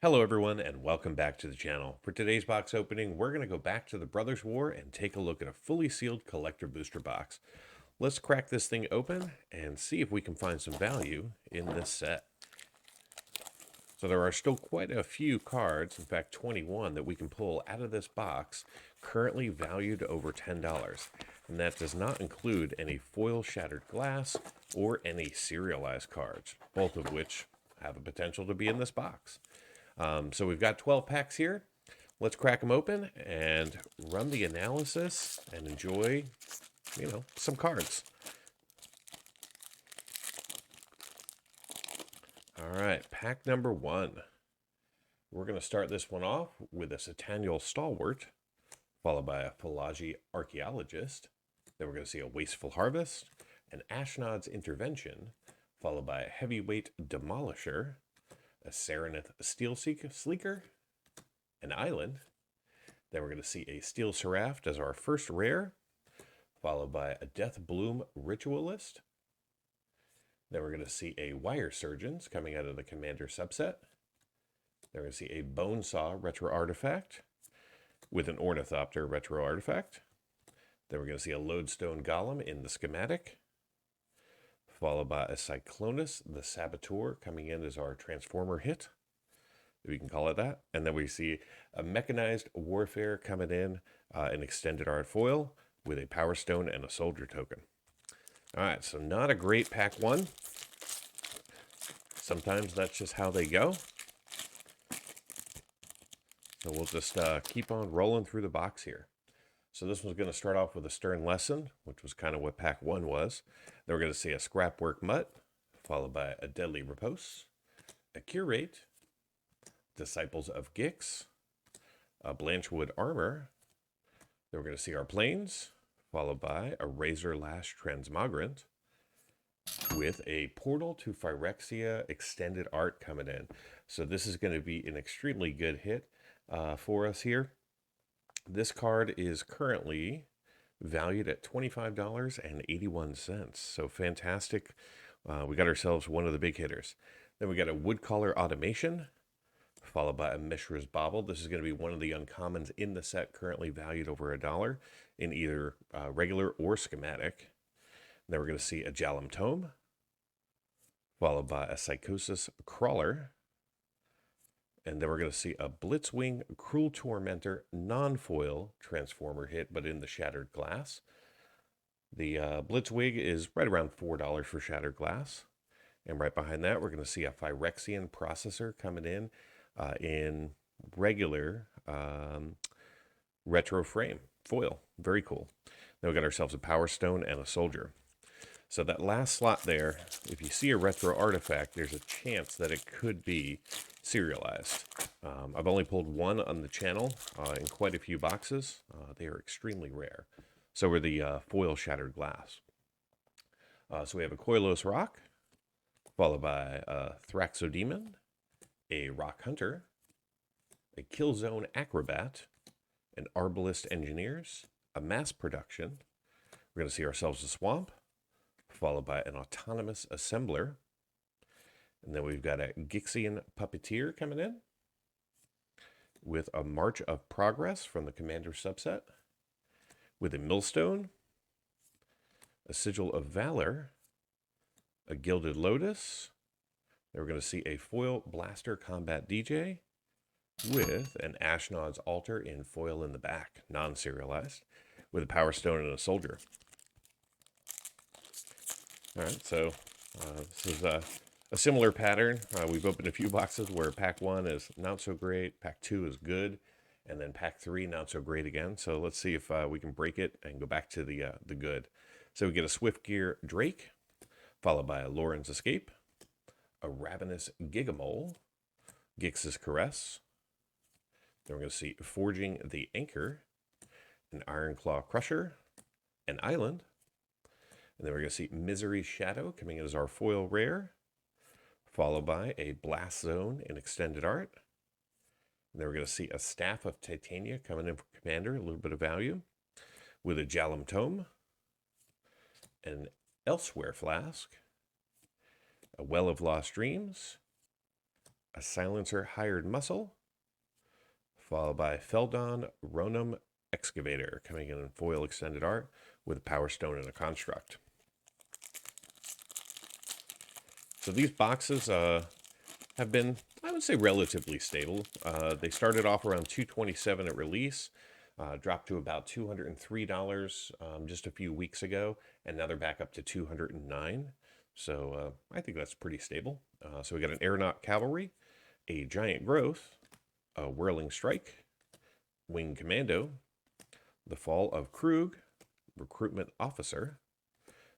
Hello everyone and welcome back to the channel. For today's box opening, we're going to go back to the Brothers War and take a look at a fully sealed collector booster box. Let's crack this thing open and see if we can find some value in this set. So there are still quite a few cards, in fact 21, that we can pull out of this box, currently valued over $10. And that does not include any foil shattered glass or any serialized cards, both of which have the potential to be in this box. So we've got 12 packs here. Let's crack them open and run the analysis and enjoy, some cards. All right, pack number one. We're going to start this one off with a Centennial Stalwart, followed by a Pelagi Archaeologist. Then we're going to see a Wasteful Harvest, an Ashnod's Intervention, followed by a Heavyweight Demolisher, a Serenith Steel Sleeker, an Island. Then we're going to see a Steel Seraph as our first rare, followed by a Death Bloom Ritualist. Then we're going to see a Wire Surgeons coming out of the Commander subset. Then we're going to see a Bonesaw Retro Artifact with an Ornithopter Retro Artifact. Then we're going to see a Lodestone Golem in the schematic, followed by a Cyclonus the Saboteur coming in as our Transformer hit, if we can call it that. And then we see a Mechanized Warfare coming in, an extended art foil with a Power Stone and a Soldier token. All right, so not a great pack one. Sometimes that's just how they go. So we'll just keep on rolling through the box here. So this one's going to start off with a Stern Lesson, which was kind of what pack one was. Then we're going to see a Scrapwork Mutt, followed by a Deadly Repose, a Curate, Disciples of Gix, a Blanchwood Armor. Then we're going to see our Plains, followed by a Razor Lash Transmogrant, with a Portal to Phyrexia extended art coming in. So this is going to be an extremely good hit for us here. This card is currently valued at $25.81. So fantastic. We got ourselves one of the big hitters. Then we got a Woodcaller Automation, followed by a Mishra's Bauble. This is going to be one of the uncommons in the set, currently valued over $1 in either regular or schematic. Then we're going to see a Jalum Tome, followed by a Psychosis Crawler. And then we're going to see a Blitzwing Cruel Tormentor non-foil Transformer hit, but in the Shattered Glass. The Blitzwing is right around $4 for Shattered Glass. And right behind that, we're going to see a Phyrexian Processor coming in regular retro frame foil. Very cool. Then we got ourselves a Power Stone and a Soldier. So that last slot there, if you see a retro artifact, there's a chance that it could be serialized. I've only pulled one on the channel in quite a few boxes. They are extremely rare. So are the foil Shattered Glass. So we have a Koilos Rock, followed by a Thraxodemon, a Rock Hunter, a Killzone Acrobat, an Arbalist Engineers, a Mass Production. We're going to see ourselves a Swamp, followed by an Autonomous Assembler. And then we've got a Gixian Puppeteer coming in with a March of Progress from the Commander subset, with a Millstone, a Sigil of Valor, a Gilded Lotus. Then we're going to see a foil Blaster Combat DJ with an Ashnod's Altar in foil in the back, non-serialized, with a Power Stone and a Soldier. All right, so this is a similar pattern. We've opened a few boxes where pack one is not so great, pack two is good, and then pack three not so great again. So let's see if we can break it and go back to the good. So we get a Swiftgear Drake, followed by a Lauren's Escape, a Ravenous Gigamole, Gix's Caress. Then we're going to see Forging the Anchor, an Ironclaw Crusher, an Island. And then we're going to see Misery Shadow coming in as our foil rare, followed by a Blast Zone in extended art. And then we're going to see a Staff of Titania coming in for Commander, a little bit of value, with a Jalum Tome, an Elsewhere Flask, a Well of Lost Dreams, a Silencer Hired Muscle, followed by Feldon Ronom Excavator, coming in foil extended art with a Power Stone and a Construct. So these boxes have been, I would say, relatively stable. They started off around $227 at release, dropped to about $203 just a few weeks ago, and now they're back up to $209. So I think that's pretty stable. So we got an Aeronaut Cavalry, a Giant Growth, a Whirling Strike, Wing Commando, the Fall of Krug, Recruitment Officer.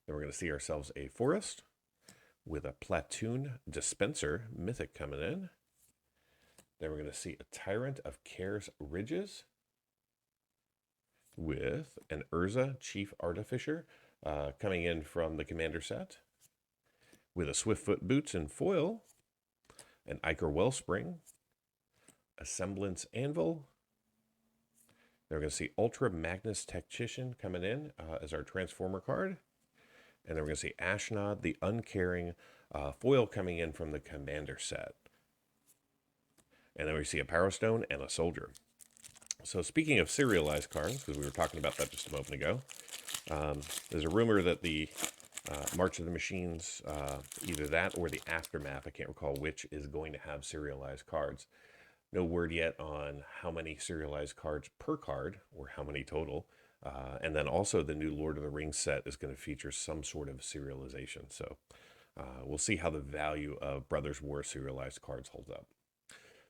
Then we're going to see ourselves a Forest with a Platoon Dispenser Mythic coming in. Then we're going to see a Tyrant of Care's Ridges with an Urza Chief Artificer coming in from the Commander set. With a Swiftfoot Boots in foil, an Ichor Wellspring, a Semblance Anvil. Then we're going to see Ultra Magnus Tactician coming in as our Transformer card. And then we're going to see Ashnod the Uncaring foil coming in from the Commander set. And then we see a Power Stone and a Soldier. So speaking of serialized cards, because we were talking about that just a moment ago, there's a rumor that the March of the Machines, either that or the Aftermath, I can't recall which, is going to have serialized cards. No word yet on how many serialized cards per card, or how many total. And then also the new Lord of the Rings set is going to feature some sort of serialization. So we'll see how the value of Brothers War serialized cards holds up.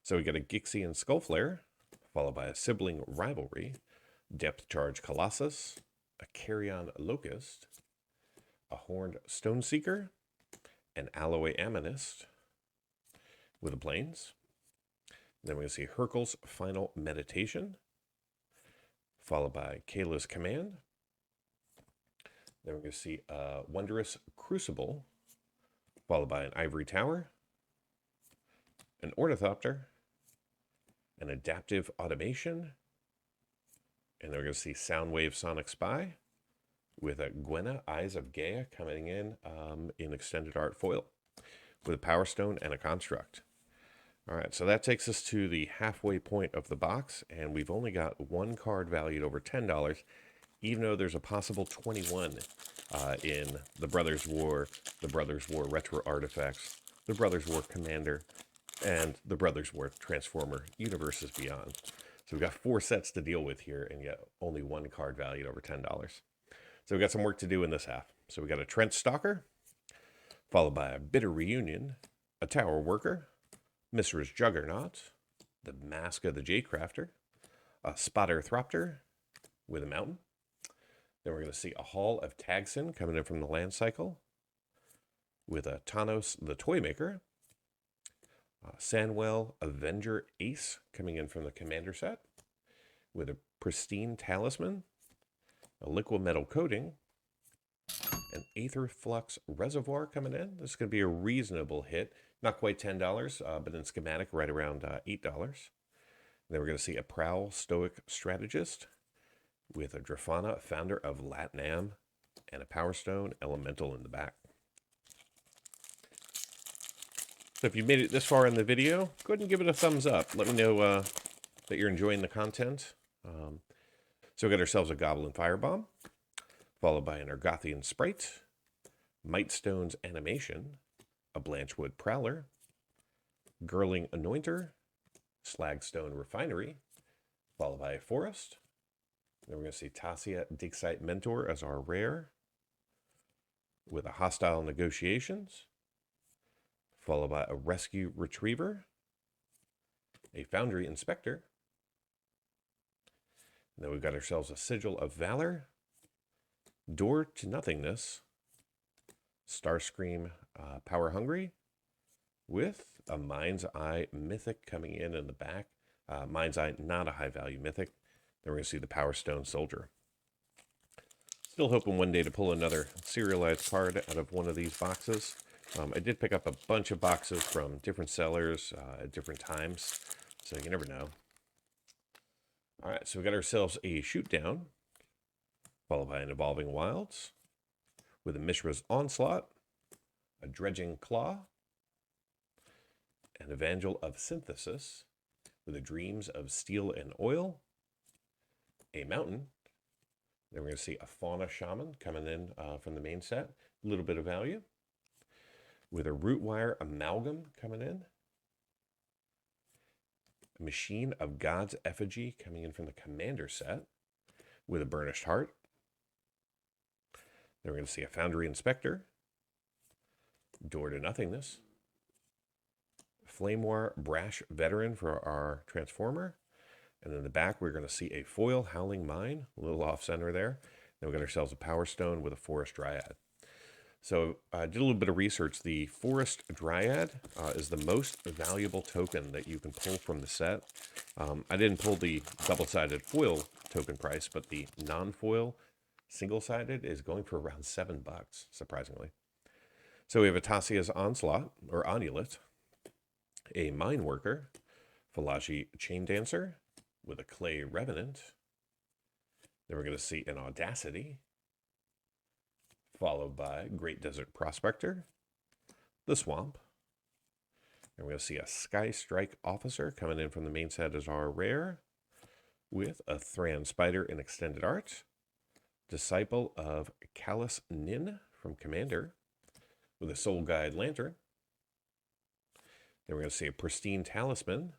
So we got a Gixian Skullflare, followed by a Sibling Rivalry, Depth Charge Colossus, a Carrion Locust, a Horned Stoneseeker, an Alloy Amonist with the Plains. Then we're going to see Hercule's Final Meditation, followed by Kayla's Command. Then we're going to see a Wondrous Crucible, followed by an Ivory Tower, an Ornithopter, an Adaptive Automation, and then we're going to see Soundwave Sonic Spy with a Gwenna Eyes of Gaia coming in extended art foil with a Power Stone and a Construct. All right, so that takes us to the halfway point of the box, and we've only got one card valued over $10, even though there's a possible 21 in the Brothers War Retro Artifacts, the Brothers War Commander, and the Brothers War Transformer Universes Beyond. So we've got 4 sets to deal with here, and yet only one card valued over $10. So we've got some work to do in this half. So we got a Trent Stalker, followed by a Bitter Reunion, a Tower Worker, Mithra's Juggernaut, the Mask of the Jadecrafter, a Spotter Thropter with a Mountain. Then we're going to see a Hall of Tagsin coming in from the Land Cycle with a Tanos the Toymaker, Sandwell Avenger Ace coming in from the Commander set with a Pristine Talisman, a Liquid Metal Coating, an Aether Flux Reservoir coming in. This is going to be a reasonable hit. Not quite $10, but in schematic right around $8. Then we're going to see a Prowl Stoic Strategist with a Drafana, founder of Latnam, and a Power Stone Elemental in the back. So if you made it this far in the video, go ahead and give it a thumbs up. Let me know that you're enjoying the content. So we got ourselves a Goblin Firebomb, followed by an Argothian Sprite, Mightstone's Animation, a Blanchwood Prowler, Girling Anointer, Slagstone Refinery, followed by a Forest. Then we're going to see Tassia Digksite Mentor as our rare, with a Hostile Negotiations, followed by a Rescue Retriever, a Foundry Inspector. And then we've got ourselves a Sigil of Valor, Door to Nothingness, Starscream Power Hungry, with a Mind's Eye Mythic coming in the back. Mind's Eye, not a high value mythic. Then we're going to see the Power Stone Soldier. Still hoping one day to pull another serialized card out of one of these boxes. I did pick up a bunch of boxes from different sellers at different times, so you never know. All right, so we got ourselves a Shoot Down, followed by an Evolving Wilds, with a Mishra's Onslaught, a Dredging Claw, an Evangel of Synthesis with the Dreams of Steel and Oil, a Mountain. Then we're going to see a Fauna Shaman coming in from the main set, a little bit of value, with a Rootwire Amalgam coming in, a Machine of God's Effigy coming in from the Commander set, with a Burnished Heart. Then we're going to see a Foundry Inspector, Door to Nothingness, Flamewater Brash Veteran for our Transformer, and in the back we're going to see a foil Howling Mine, a little off center there. Then we got ourselves a Power Stone with a Forest Dryad. So I did a little bit of research. The Forest Dryad is the most valuable token that you can pull from the set. I didn't pull the double-sided foil token price, but the non-foil single-sided is going for around $7, surprisingly. So we have a Tassia's Onslaught, or Onulet, a Mine Worker, Falaji Chain Dancer, with a Clay Revenant. Then we're going to see an Audacity, followed by Great Desert Prospector, the Swamp. And we're going to see a Sky Strike Officer coming in from the main set as our rare, with a Thran Spider in Extended Art, Disciple of Callus Nin from Commander, with a Soul Guide Lantern. Then we're going to see a Pristine Talisman,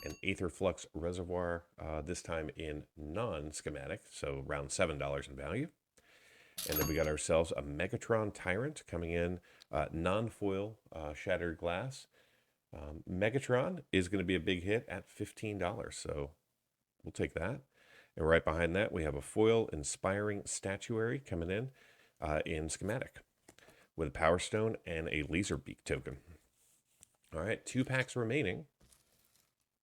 an Aetherflux Reservoir, this time in non-schematic, so around $7 in value. And then we got ourselves a Megatron Tyrant coming in, non-foil Shattered Glass. Megatron is going to be a big hit at $15, so we'll take that. And right behind that, we have a foil Inspiring Statuary coming in schematic, with a Power Stone and a Laser Beak token. All right, 2 packs remaining.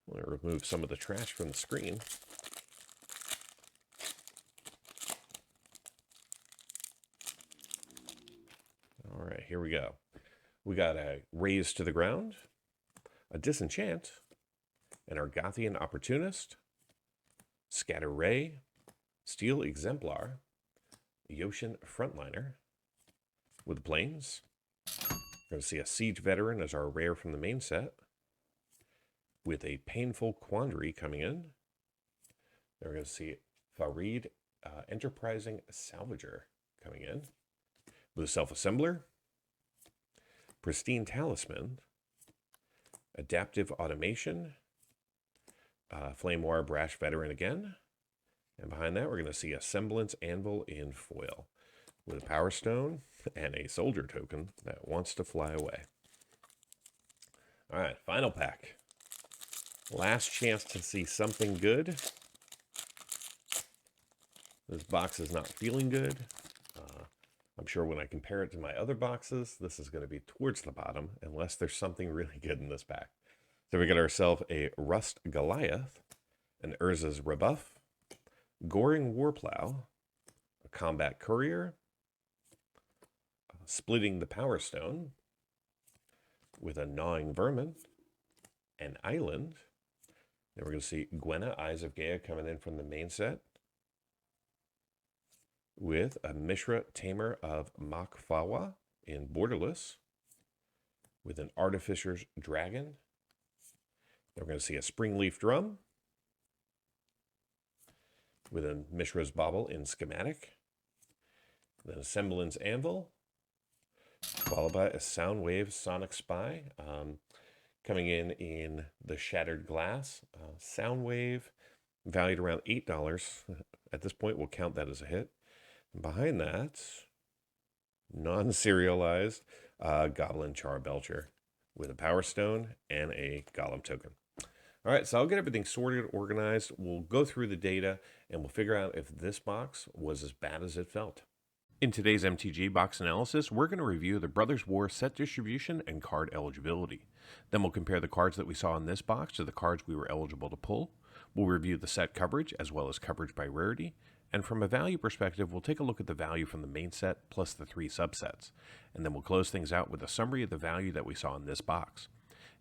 I'm going to remove some of the trash from the screen. All right, here we go. We got a Raise to the Ground, a Disenchant, an Argothian Opportunist, Scatter Ray, Steel Exemplar, Yoshin Frontliner, with Plains. We're going to see a Siege Veteran as our rare from the main set, with a Painful Quandary coming in. Then we're going to see Farid Enterprising Salvager coming in, with a Self-Assembler, Pristine Talisman, Adaptive Automation, Flamewater Brash Veteran again, and behind that we're going to see a Semblance Anvil in foil, with a Power Stone and a Soldier token that wants to fly away. All right, final pack. Last chance to see something good. This box is not feeling good. I'm sure when I compare it to my other boxes, this is going to be towards the bottom, unless there's something really good in this pack. So we got ourselves a Rust Goliath, an Urza's Rebuff, Goring Warplow, a Combat Courier, Splitting the Power Stone, with a Gnawing Vermin, an Island. Then we're going to see Gwenna, Eyes of Gaia, coming in from the main set, with a Mishra, Tamer of Makfawa in Borderless, with an Artificer's Dragon. Then we're going to see a Springleaf Drum, with a Mishra's Bauble in Schematic, then a Semblance Anvil, followed by a Soundwave Sonic Spy, coming in the Shattered Glass. Soundwave, valued around $8. At this point, we'll count that as a hit. And behind that, non-serialized Goblin Charbelcher, with a Power Stone and a Golem token. All right, so I'll get everything sorted, organized. We'll go through the data, and we'll figure out if this box was as bad as it felt. In today's MTG box analysis, we're going to review the Brothers War set distribution and card eligibility. Then we'll compare the cards that we saw in this box to the cards we were eligible to pull. We'll review the set coverage as well as coverage by rarity. And from a value perspective, we'll take a look at the value from the main set plus the 3 subsets. And then we'll close things out with a summary of the value that we saw in this box.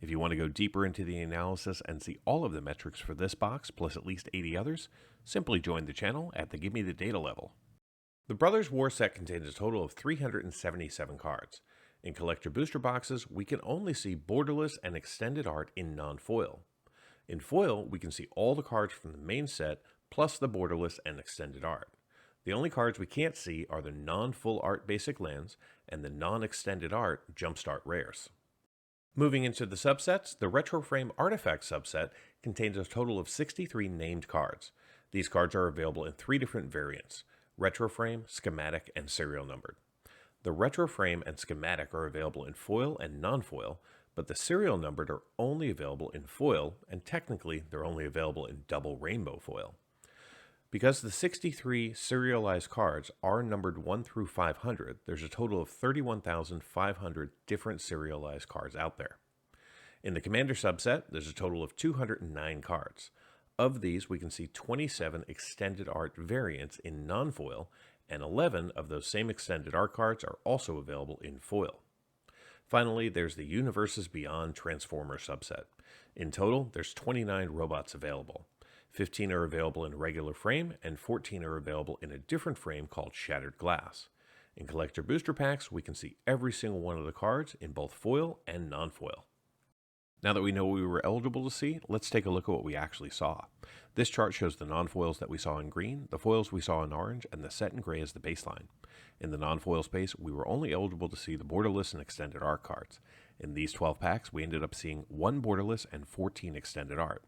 If you want to go deeper into the analysis and see all of the metrics for this box plus at least 80 others, simply join the channel at the Give Me the Data level. The Brothers War set contains a total of 377 cards. In collector booster boxes, we can only see borderless and extended art in non-foil. In foil, we can see all the cards from the main set, plus the borderless and extended art. The only cards we can't see are the non-full art basic lands and the non-extended art jumpstart rares. Moving into the subsets, the Retro Frame Artifact subset contains a total of 63 named cards. These cards are available in 3 different variants: Retro Frame, Schematic, and Serial Numbered. The Retro Frame and Schematic are available in foil and non-foil, but the Serial Numbered are only available in foil, and technically they're only available in double rainbow foil. Because the 63 serialized cards are numbered 1 through 500, there's a total of 31,500 different serialized cards out there. In the Commander subset, there's a total of 209 cards. Of these, we can see 27 extended art variants in non-foil, and 11 of those same extended art cards are also available in foil. Finally, there's the Universes Beyond Transformer subset. In total, there's 29 robots available. 15 are available in regular frame, and 14 are available in a different frame called Shattered Glass. In collector booster packs, we can see every single one of the cards in both foil and non-foil. Now that we know what we were eligible to see, let's take a look at what we actually saw. This chart shows the non-foils that we saw in green, the foils we saw in orange, and the set in gray as the baseline. In the non-foil space, we were only eligible to see the borderless and extended art cards. In these 12 packs, we ended up seeing 1 borderless and 14 extended art.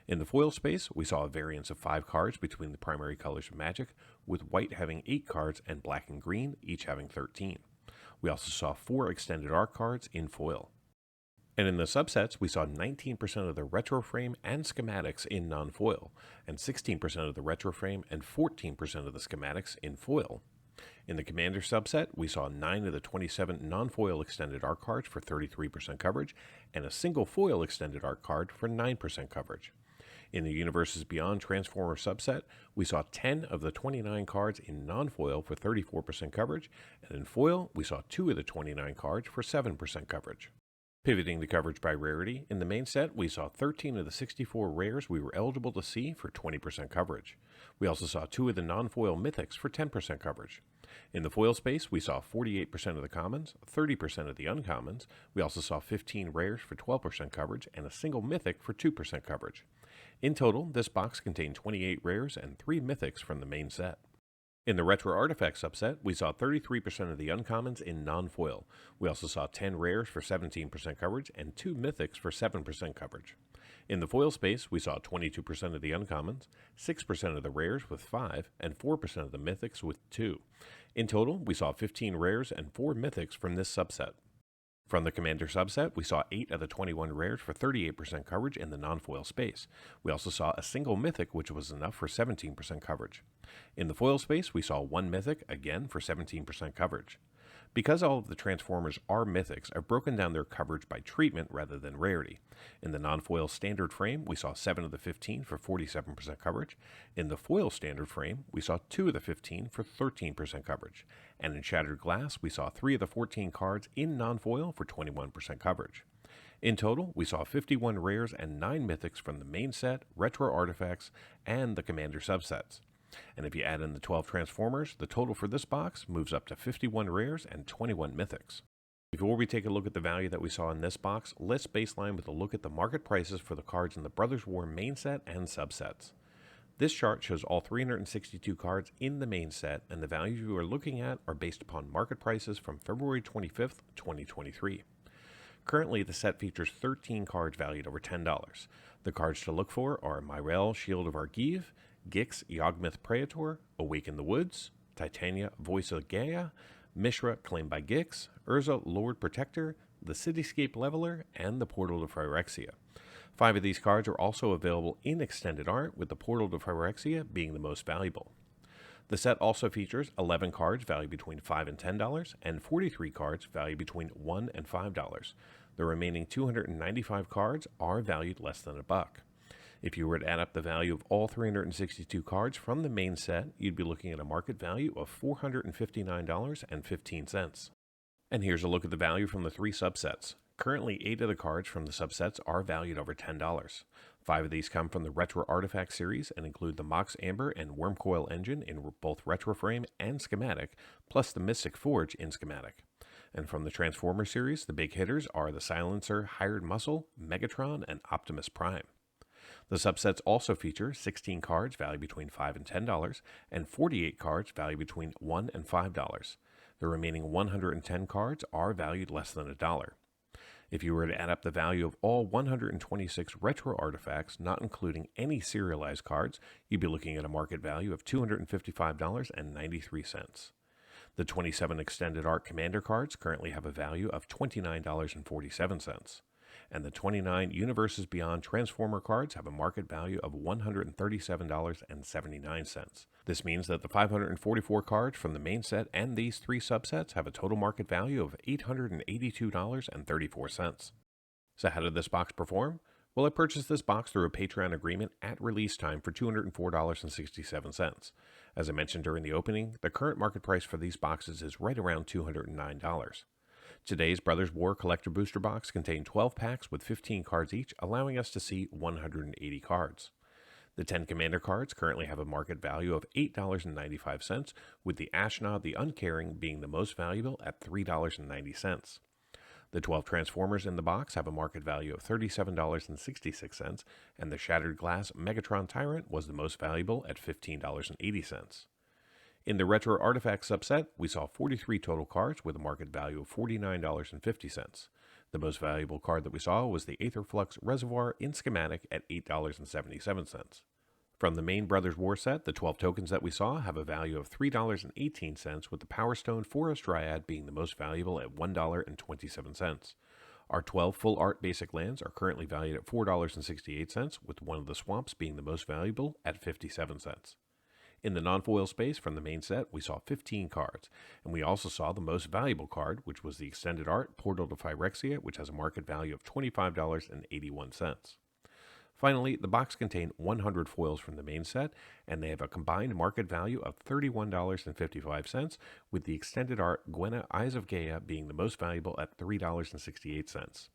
In the foil space, we saw a variance of 5 cards between the primary colors of Magic, with white having 8 cards and black and green each having 13. We also saw 4 extended art cards in foil. And in the subsets, we saw 19% of the retro frame and schematics in non-foil, and 16% of the retro frame and 14% of the schematics in foil. In the Commander subset, we saw 9 of the 27 non-foil extended art cards for 33% coverage, and a single foil extended art card for 9% coverage. In the Universes Beyond Transformer subset, we saw 10 of the 29 cards in non-foil for 34% coverage, and in foil, we saw 2 of the 29 cards for 7% coverage. Pivoting the coverage by rarity, in the main set, we saw 13 of the 64 rares we were eligible to see for 20% coverage. We also saw 2 of the non-foil mythics for 10% coverage. In the foil space, we saw 48% of the commons, 30% of the uncommons. We also saw 15 rares for 12% coverage, and a single mythic for 2% coverage. In total, this box contained 28 rares and 3 mythics from the main set. In the Retro Artifact subset, we saw 33% of the uncommons in non-foil. We also saw 10 rares for 17% coverage and 2 mythics for 7% coverage. In the foil space, we saw 22% of the uncommons, 6% of the rares with 5, and 4% of the mythics with 2. In total, we saw 15 rares and 4 mythics from this subset. From the Commander subset, we saw 8 of the 21 rares for 38% coverage in the non-foil space. We also saw a single mythic, which was enough for 17% coverage. In the foil space, we saw 1 mythic, again for 17% coverage. Because all of the Transformers are mythics, I've broken down their coverage by treatment rather than rarity. In the non-foil standard frame, we saw 7 of the 15 for 47% coverage. In the foil standard frame, we saw 2 of the 15 for 13% coverage. And in Shattered Glass, we saw 3 of the 14 cards in non-foil for 21% coverage. In total, we saw 51 rares and 9 mythics from the main set, Retro Artifacts, and the Commander subsets. And if you add in the 12 Transformers, the total for this box moves up to 51 rares and 21 mythics. Before we take a look at the value that we saw in this box, let's baseline with a look at the market prices for the cards in the Brothers War main set and subsets. This chart shows all 362 cards in the main set, and the values you are looking at are based upon market prices from February 25th, 2023. Currently, the set features 13 cards valued over $10. The cards to look for are Myrel, Shield of Argive, Gix, Yawgmoth Praetor, Awaken the Woods, Titania, Voice of Gaia, Mishra, Claimed by Gix, Urza, Lord Protector, the Cityscape Leveler, and the Portal to Phyrexia. 5 of these cards are also available in extended art, with the Portal to Phyrexia being the most valuable. The set also features 11 cards valued between $5 and $10, and 43 cards valued between $1 and $5. The remaining 295 cards are valued less than $1. If you were to add up the value of all 362 cards from the main set, you'd be looking at a market value of $459.15. And here's a look at the value from the 3 subsets. Currently, 8 of the cards from the subsets are valued over $10. 5 of these come from the Retro Artifact series and include the Mox Amber and Wormcoil engine in both Retro Frame and Schematic, plus the Mystic Forge in Schematic. And from the Transformer series, the big hitters are the Silencer, Hired Muscle, Megatron, and Optimus Prime. The subsets also feature 16 cards valued between $5 and $10, and 48 cards valued between $1 and $5. The remaining 110 cards are valued less than $1. If you were to add up the value of all 126 retro artifacts, not including any serialized cards, you'd be looking at a market value of $255.93. The 27 extended art commander cards currently have a value of $29.47. And the 29 Universes Beyond Transformer cards have a market value of $137.79. This means that the 544 cards from the main set and these three subsets have a total market value of $882.34. So how did this box perform? Well, I purchased this box through a Patreon agreement at release time for $204.67. As I mentioned during the opening, the current market price for these boxes is right around $209. Today's Brothers War Collector Booster Box contained 12 packs with 15 cards each, allowing us to see 180 cards. The 10 Commander cards currently have a market value of $8.95, with the Ashnod the Uncaring being the most valuable at $3.90. The 12 Transformers in the box have a market value of $37.66, and the Shattered Glass Megatron Tyrant was the most valuable at $15.80. In the Retro Artifact subset, we saw 43 total cards with a market value of $49.50. The most valuable card that we saw was the Aetherflux Reservoir in Schematic at $8.77. From the main Brothers War set, the 12 tokens that we saw have a value of $3.18, with the Power Stone Forest Dryad being the most valuable at $1.27. Our 12 full art basic lands are currently valued at $4.68, with one of the swamps being the most valuable at 57 cents. In the non-foil space from the main set, we saw 15 cards, and we also saw the most valuable card, which was the extended art Portal to Phyrexia, which has a market value of $25.81. Finally, the box contained 100 foils from the main set, and they have a combined market value of $31.55, with the extended art Gwenna Eyes of Gaia being the most valuable at $3.68.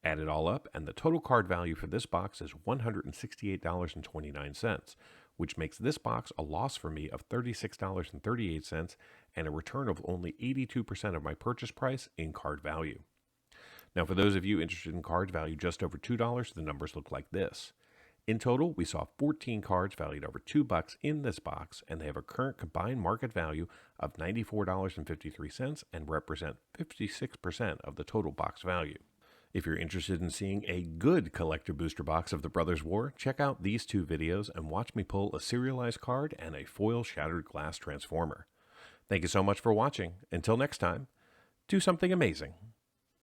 Add it all up, and the total card value for this box is $168.29, which makes this box a loss for me of $36.38 and a return of only 82% of my purchase price in card value. Now, for those of you interested in cards valued just over $2, the numbers look like this. In total, we saw 14 cards valued over $2 in this box, and they have a current combined market value of $94.53 and represent 56% of the total box value. If you're interested in seeing a good collector booster box of the Brothers War, check out these two videos and watch me pull a serialized card and a foil Shattered Glass Transformer. Thank you so much for watching. Until next time, do something amazing.